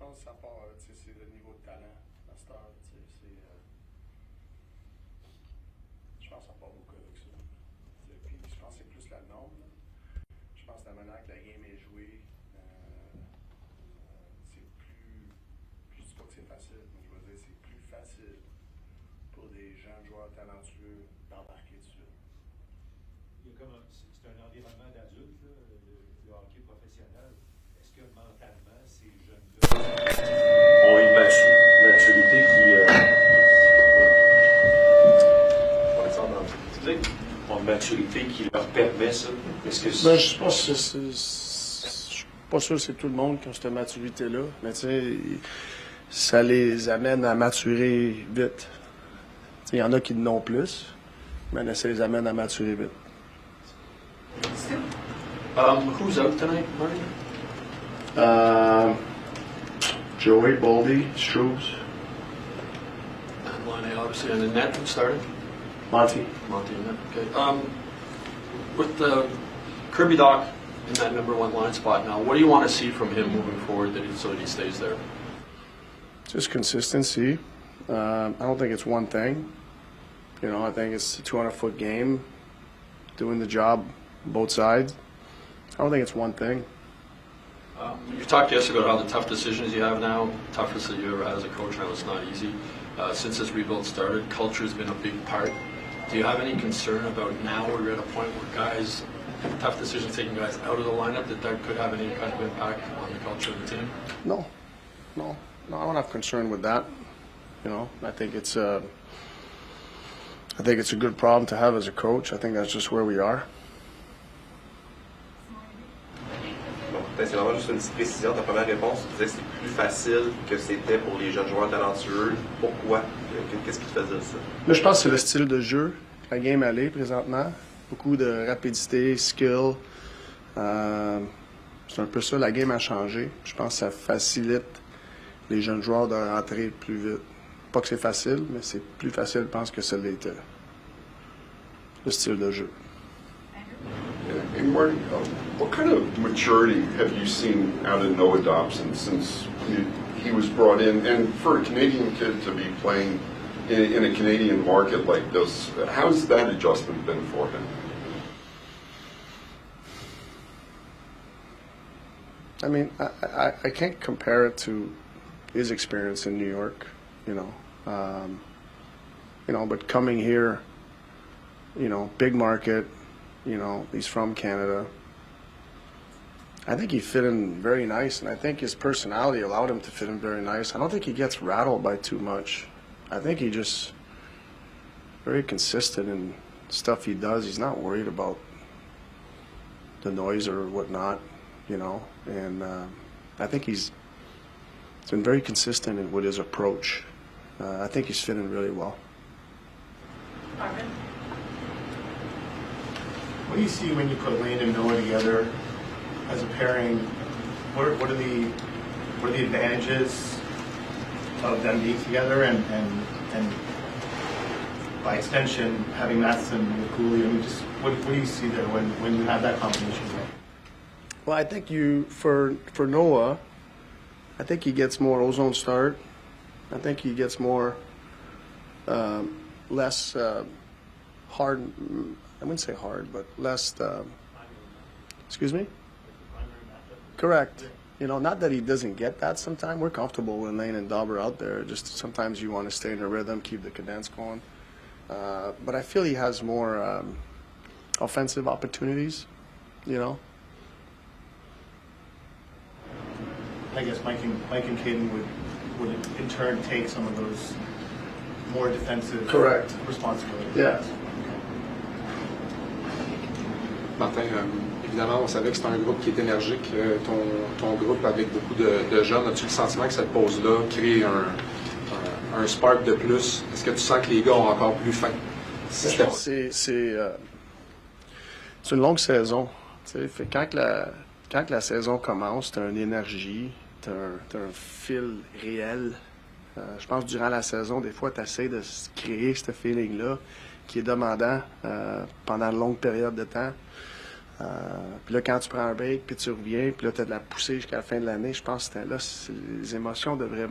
pense que ça part, c'est le niveau de talent à cette heure. Je pense que ça part beaucoup avec ça. Puis je pense que c'est plus la norme. Là. Je pense que la manière que la game est jouée, c'est plus. Je dis pas que c'est facile, mais je veux dire c'est plus facile pour des jeunes joueurs talentueux d'embarquer dessus. Il y a comme c'est un environnement d'adulte, le hockey professionnel. Est-ce que mentalement, ces jeunes-là ont une maturité ont une maturité qui leur permet ça? Est-ce que ben, je pense que je suis pas sûr que c'est tout le monde qui a cette maturité-là, mais tu sais, ça les amène à maturer vite. Il y en a qui n'ont plus, mais ça les amène à maturer vite. Who's out tonight, Marty? Joey, Boldy, Struz. And line A, obviously, and the net who started? Monty. Monty and net, okay. With Kirby Doc in that number one line spot now, what do you want to see from him moving forward so that he stays there? Just consistency. I don't think it's one thing. You know, I think it's a 200-foot game, doing the job both sides. I don't think it's one thing. You talked yesterday about how the tough decisions you have now, toughest that you ever had as a coach. I know it's not easy. Since this rebuild started, culture has been a big part. Do you have any concern about now we're at a point where guys, tough decisions taking guys out of the lineup, that could have any kind of impact on the culture of the team? No, I don't have concern with that. You know, I think it's a good problem to have as a coach. I think that's just where we are. C'est vraiment juste une petite précision. Ta première réponse, tu disais que c'est plus facile que c'était pour les jeunes joueurs talentueux. Pourquoi? Qu'est-ce qui te fait dire ça? Là, je pense que c'est le style de jeu. La game allée présentement. Beaucoup de rapidité, skill. C'est un peu ça. La game a changé. Je pense que ça facilite les jeunes joueurs de rentrer plus vite. Pas que c'est facile, mais c'est plus facile, je pense, que ça l'était. Le style de jeu. And Marty, what kind of maturity have you seen out of Noah Dobson since he was brought in? And for a Canadian kid to be playing in a Canadian market like this, how's that adjustment been for him? I mean, I can't compare it to his experience in New York, you know. But coming here, big market, he's from Canada. I think he fit in very nice, and I think his personality allowed him to fit in very nice. I don't think he gets rattled by too much. I think he just very consistent in stuff he does. He's not worried about the noise or whatnot, and I think he's been very consistent with his approach. I think he's fitting really well. What do you see when you put Lane and Noah together as a pairing? What are the advantages of them being together, and by extension having Matheson with Cooley? I mean, just what do you see there when you have that combination? Well, I think for Noah, I think he gets more ozone start. I think he gets more less hard. I wouldn't say hard, but less. Excuse me? Correct. Not that he doesn't get that sometimes. We're comfortable when Lane and Dob are out there. Just sometimes you want to stay in a rhythm, keep the cadence going. But I feel he has more offensive opportunities, I guess Mike and Caden would in turn take some of those more defensive Correct. responsibilities. Yeah. Martin, évidemment, on savait que c'était un groupe qui est énergique. Ton groupe avec beaucoup de jeunes, as-tu le sentiment que cette pause-là crée un spark de plus? Est-ce que tu sens que les gars ont encore plus faim? C'est une longue saison. Fait quand la saison commence, tu as une énergie, tu as un fil réel. Je pense que durant la saison, des fois, tu essaies de créer ce feeling-là qui est demandant pendant une longue période de temps. Puis là, quand tu prends un break, puis tu reviens, puis là, tu as de la poussée jusqu'à la fin de l'année, je pense que là, les émotions devraient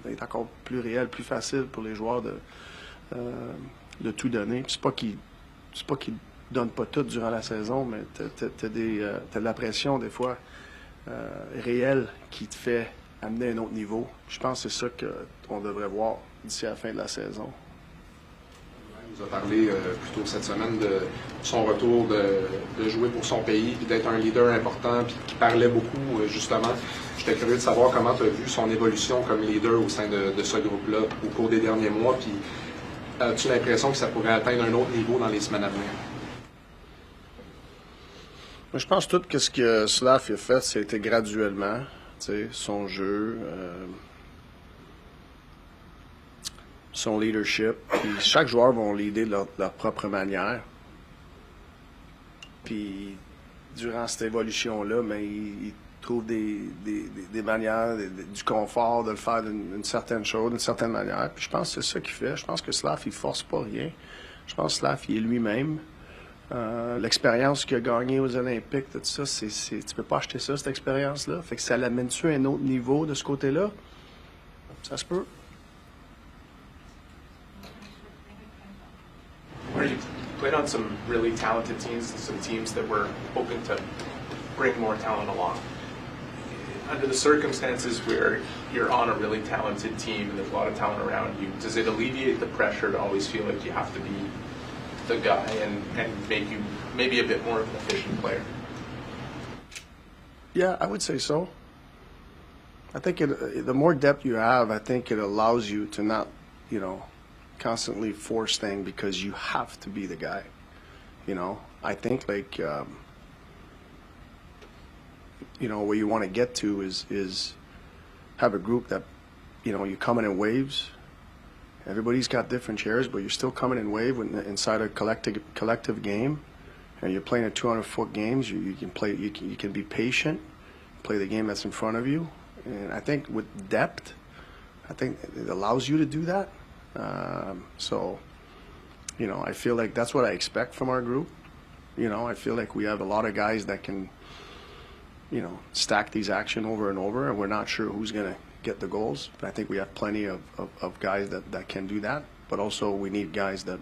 être encore plus réelles, plus faciles pour les joueurs de tout donner. Puis c'est pas qu'ils donnent pas tout durant la saison, mais t'as de la pression, des fois, réelle qui te fait amener à un autre niveau. Je pense que c'est ça qu'on devrait voir d'ici à la fin de la saison. Il nous a parlé plus tôt cette semaine de son retour de jouer pour son pays, puis d'être un leader important, puis qui parlait beaucoup, justement. J'étais curieux de savoir comment tu as vu son évolution comme leader au sein de ce groupe-là au cours des derniers mois, puis as-tu l'impression que ça pourrait atteindre un autre niveau dans les semaines à venir? Moi, je pense que tout ce que Slav a fait, c'était graduellement. Son jeu, son leadership. Puis chaque joueur va leader de leur propre manière. Puis durant cette évolution-là, mais il trouve des manières, du confort de le faire d'une certaine chose, d'une certaine manière. Puis je pense que c'est ça qu'il fait. Je pense que Slav, il force pas rien. Je pense que Slav, il est lui-même. L'expérience qu'il a gagnée aux Olympiques, tout ça, tu peux pas acheter ça, cette expérience-là. Fait que ça l'amène-tu à un autre niveau de ce côté-là? Ça se peut. You played on some really talented teams, some teams that were hoping to bring more talent along. Under the circumstances where you're on a really talented team and there's a lot of talent around you, does it alleviate the pressure to always feel like you have to be the guy and make you maybe a bit more of an efficient player? Yeah, I would say so. I think the more depth you have, I think it allows you to not, constantly force things because you have to be the guy. I think where you want to get to is have a group that, you come in waves. Everybody's got different shares, but you're still coming in wave inside a collective game. And you're playing a 200-foot games. You can play. You can be patient, play the game that's in front of you. And I think with depth, I think it allows you to do that. I feel like that's what I expect from our group. I feel like we have a lot of guys that can, stack these action over and over, and we're not sure who's going to get the goals. But I think we have plenty of guys that can do that. But also we need guys that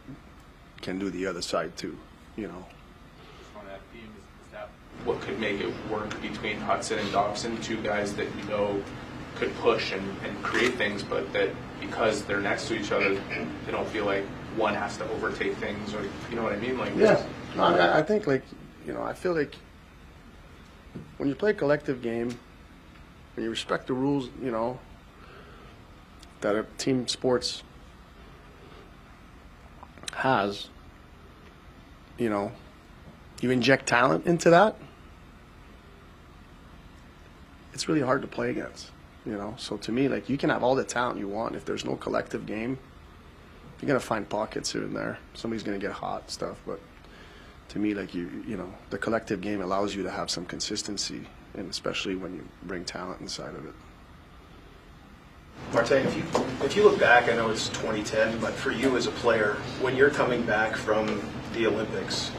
can do the other side too. On that theme, is that what could make it work between Hudson and Dobson, two guys that could push and create things, but that because they're next to each other, they don't feel like one has to overtake things, or you know what I mean? Yeah. No, I think I feel like when you play a collective game, when you respect the rules, that a team sports has, you inject talent into that, it's really hard to play against, So to me, you can have all the talent you want. If there's no collective game, you're going to find pockets here and there. Somebody's going to get hot and stuff, but to me, the collective game allows you to have some consistency, and especially when you bring talent inside of it. Martin, if you look back, I know it's 2010, but for you as a player, when you're coming back from the Olympics,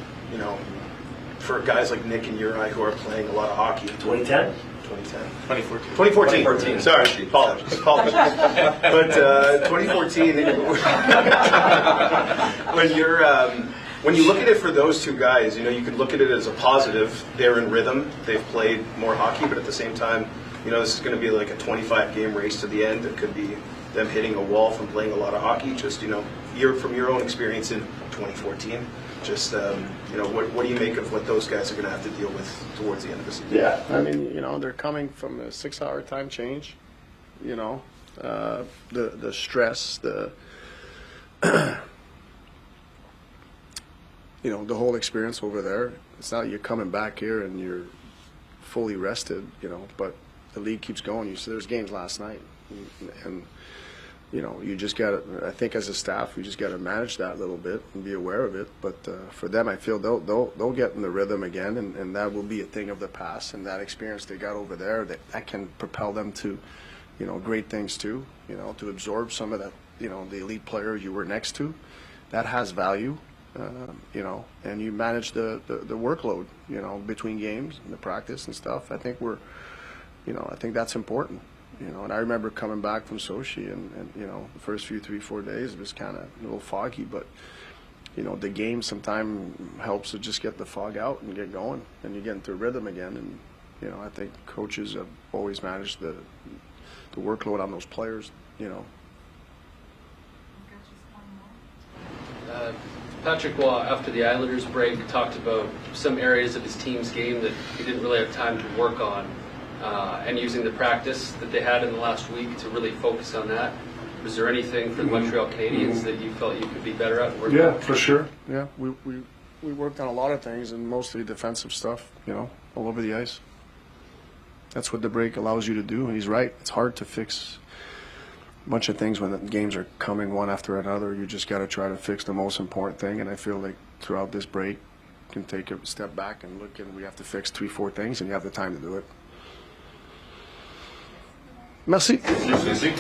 for guys like Nick and Uri who are playing a lot of hockey. 2010? 2014. Sorry, apologies. But 2014, when you look at it for those two guys, you can look at it as a positive. They're in rhythm. They've played more hockey, but at the same time, this is going to be like a 25-game race to the end. It could be them hitting a wall from playing a lot of hockey. Just, from your own experience in 2014, just, what do you make of what those guys are going to have to deal with towards the end of the season? Yeah, I mean, they're coming from a 6-hour time change, the stress, the whole experience over there. It's not you're coming back here and you're fully rested, but the league keeps going. There's games last night, and you just got to. I think as a staff, we just got to manage that a little bit and be aware of it. But for them, I feel they'll get in the rhythm again, and that will be a thing of the past. And that experience they got over there, that can propel them to, great things too. To absorb some of that, the elite players you were next to, that has value. you know, and you manage the workload, you know, between games and the practice and stuff. I think I think that's important, you know. And I remember coming back from Sochi, and you know, the first few 3-4 days it was kind of a little foggy, but you know, the game sometimes helps to just get the fog out and get going, and you get into rhythm again. And you know, I think coaches have always managed the workload on those players, you know. Patrick Waugh, after the Islanders break, talked about some areas of his team's game that he didn't really have time to work on, and using the practice that they had in the last week to really focus on that. Was there anything for the Montreal Canadiens that you felt you could be better at? Yeah, for sure. Yeah, we worked on a lot of things, and mostly defensive stuff, you know, all over the ice. That's what the break allows you to do, and he's right. It's hard to fix a bunch of things when the games are coming one after another. You just got to try to fix the most important thing, and I feel like throughout this break, you can take a step back and look, and we have to fix 3-4 things, and you have the time to do it. Merci. Merci.